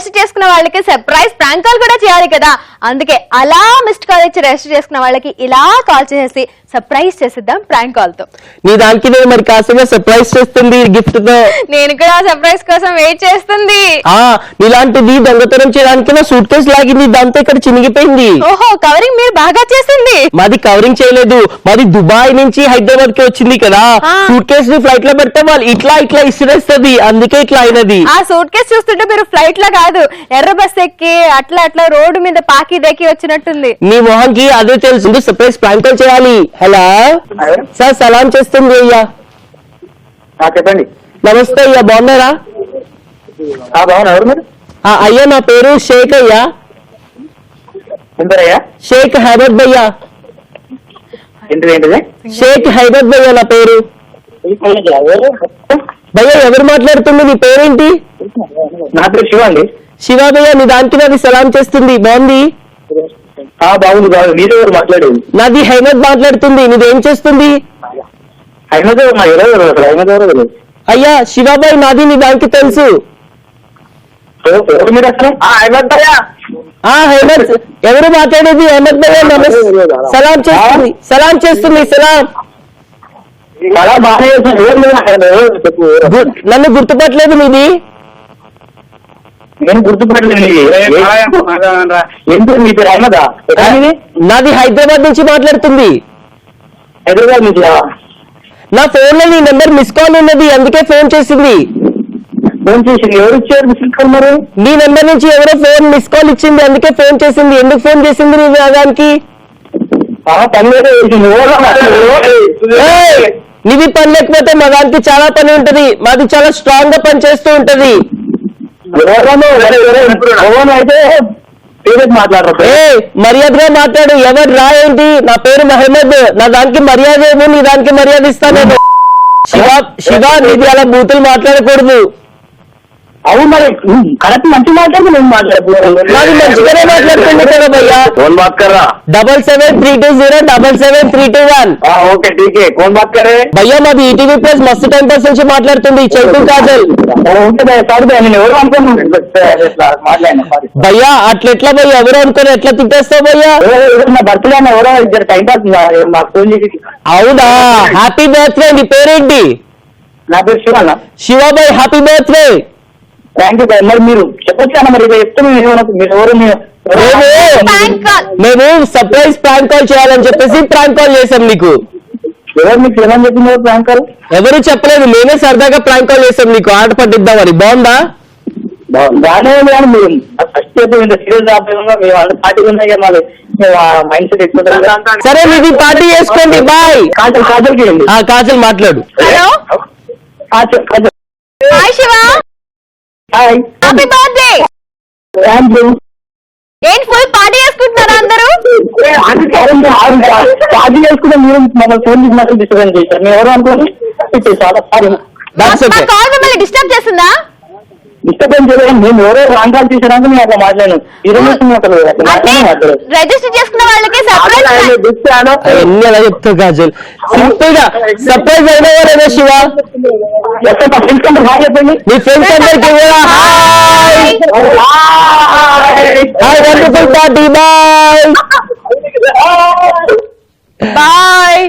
Register చేసుకున్న వాళ్ళకి surprise prank call కూడా చేయాలి కదా, అందుకే అలా మిస్డ్ కాల్ ఇచ్చి రిజిస్టర్ చేసుకున్న వాళ్ళకి ఇలా కాల్ చేసి సర్ప్రైజ్ చేసిద్దాం ప్రాంక్ కాల్ తో. నీ దానికి నేను మరి కాసేగా సర్ప్రైజ్ చేస్తుంది గిఫ్ట్ తో. నేను కూడా సర్ప్రైజ్ కోసం వెయిట్ చేస్తుంది. నీలాంటిది దొంగతనం చేయడానికి నా సూట్ కేసు లాగింది, దాంతో ఇక్కడ చినిగిపోయింది. ఓహో, కవరింగ్ మీరు బాగా చేసింది. మాది కవరింగ్ చేయలేదు, మాది దుబాయ్ నుంచి హైదరాబాద్ కి వచ్చింది కదా. సూట్ కేసు ని ఫ్లైట్ లో పెడితే వాళ్ళు ఇట్లా ఇట్లా ఇసిరేస్తుంది, అందుకే ఇట్లా అయినది. ఆ సూట్ కేసు చూస్తుంటే మీరు ఫ్లైట్ లో కాదు ఎర్ర బస్ ఎక్కి అట్లా అట్లా రోడ్డు మీద పాకి దేకి వచ్చినట్టుంది. నీ మొహంకి అదే తెలుసు. సర్ప్రైజ్ ప్రాంక్ కాల్ చేయాలి. హలో సార్, సలాం చేస్తుంది అయ్యా. చెప్పండి. నమస్తే అయ్యా, బాగున్నారా? బాగున్నా. ఎవరు మీరు? అయ్యా నా పేరు షేక్ అయ్యా. ఎంతరయ్యా? షేక్ హైదర్ భయ్యా. ఏంటిది? షేక్ హైదర్ భయ్యా నా పేరు. భయ్యా ఎవరు మాట్లాడుతుంది? నీ పేరేంటి? నా పేరు శివ అండి. శివ భయ్యా, నీ దానికి నాది సలాం చేస్తుంది. బాగుంది. బాగుంది బాగుంది. మీతో ఎవరు మాట్లాడేది? నాది హైమద్ మాట్లాడుతుంది. నీదేం చేస్తుంది? అయ్యా శివాబాయ్, నాది నీ దానికి తెలుసు. మీరు అసలు హైమద్ ఎవరు మాట్లాడేది? అహ్మద్ భయ్యా నమస్తే. సలాం చేస్తుంది, సలాం చేస్తుంది. సలాం. నన్ను గుర్తుపట్టలేదు మీది? నేను గుర్తుపట్టలేదు. ఎందుకు మీ పేరు అహ్మదా? నాది హైదరాబాద్ నుంచి మాట్లాడుతుంది. హైదరాబాద్ నుంచి? నా ఫోన్ లో నీ నెంబర్ మిస్ కాల్ ఉన్నది, అందుకే ఫోన్ చేసింది. ఫోన్ చేసింది? ఎవరు ఇచ్చారు మిస్ కాల్? మరి నీ నెంబర్ నుంచి ఎవరో ఫోన్ మిస్ కాల్ ఇచ్చింది, అందుకే ఫోన్ చేసింది. ఎందుకు ఫోన్ చేసింది నీ దానికి? నీది పని లేకపోతే మా దానికి చాలా పని ఉంటది. మాది చాలా స్ట్రాంగ్ గా పని చేస్తూ ఉంటది. అయితే మాట్లాడరు. మర్యాదగా మాట్లాడు. ఎవరు రా ఏంటి? నా పేరు మహమ్మద్. నా దానికి మర్యాద ఏమో, నీ దానికి మర్యాద ఇస్తాను. శివ నీది అలా బూతులు మాట్లాడకూడదు. అవును మరి కరెక్ట్ మంచి మాట్లాడుతూ నేను నాది మంచిగానే మాట్లాడుతుంది కదా భయ్యా. 7732077321. ఓకే ఠీకే. కౌన్ బాత్ కరే? భయ్యా మాది ఈటీవీ ప్లస్ మస్తు 10% నుంచి మాట్లాడుతుంది. చెట్టు కాజల్. నేను ఎవరు అనుకున్నాను భయ్యా. అట్లెట్లా భయ్యా? ఎవరు అనుకుని ఎట్లా తిట్టేస్తావు భయ్యా? నా బర్త్డే అన్న ఎవరో ఇద్దరు టైం పాస్ మాకు ఫోన్ చేసి. అవునా? Happy birthday. నీ పేరేంటి? నా పేరు శివ అన్న. శివాబాయ్ హ్యాపీ బర్త్డే. Thank you. మరి మీరు చెప్పొచ్చు అన్న, మరి చెప్తే మీరు ఎవరు? మేము సర్ప్రైజ్ ప్రాంక్ కాల్ చేయాలని చెప్పేసి ప్రాంక్ కాల్ చేశాం నీకు. ఎవరు మీకు ఏమని చెప్తున్నారు ప్రాంక్ కాల్? ఎవరు చెప్పలేదు, మేమే సరదాగా ప్రాంక్ కాల్ చేసాం నీకు, ఆట పట్టిద్దామని. బాగుందా? బాగానే ఉంది. కానీ మీరు ఫస్ట్ ఇంత సీరియస్ ఆపేయంగా మేము అంత పార్టీ ఉన్నాయి కదా, మైండ్ సెట్ ఎక్కువ. సరే మీది పార్టీ చేసుకోండి. బాయ్. కాజల్కి కాజల్ మాట్లాడు. Hello Kajal. Hi Shiva, hi. Happy birthday. Thank you. ఏంటి ఫుల్ పార్టీ చేసుకుంటున్నారా అందరూ? పార్టీ చేసుకుంటే మీరు మమ్మల్ని ఫోన్ చేసి మాత్రం డిస్టర్బెన్స్ చేశారు. మేము ఎవరు అనుకోండి చాలా సారీ. కాల్ మిమ్మల్ని డిస్టర్బ్ చేస్తుందా? డిస్టర్బెన్స్ చేయలేదు. మేము ఎవరో రాంగ్ కాల్ చేశారంటే మేము అట్లా మాట్లాడాను. రిజిస్టర్ చేసుకున్న వాళ్ళకి సర్ప్రైజ్. ఎన్ని అలా చెప్తావు కాజల్? సింపుల్ గా సర్ప్రైజ్ అయినా వాళ్ళేనా శివ? చెప్పండి. నీ ఫ్రెండ్స్ అందరికి వండర్ఫుల్ పార్టీ. Bye bye.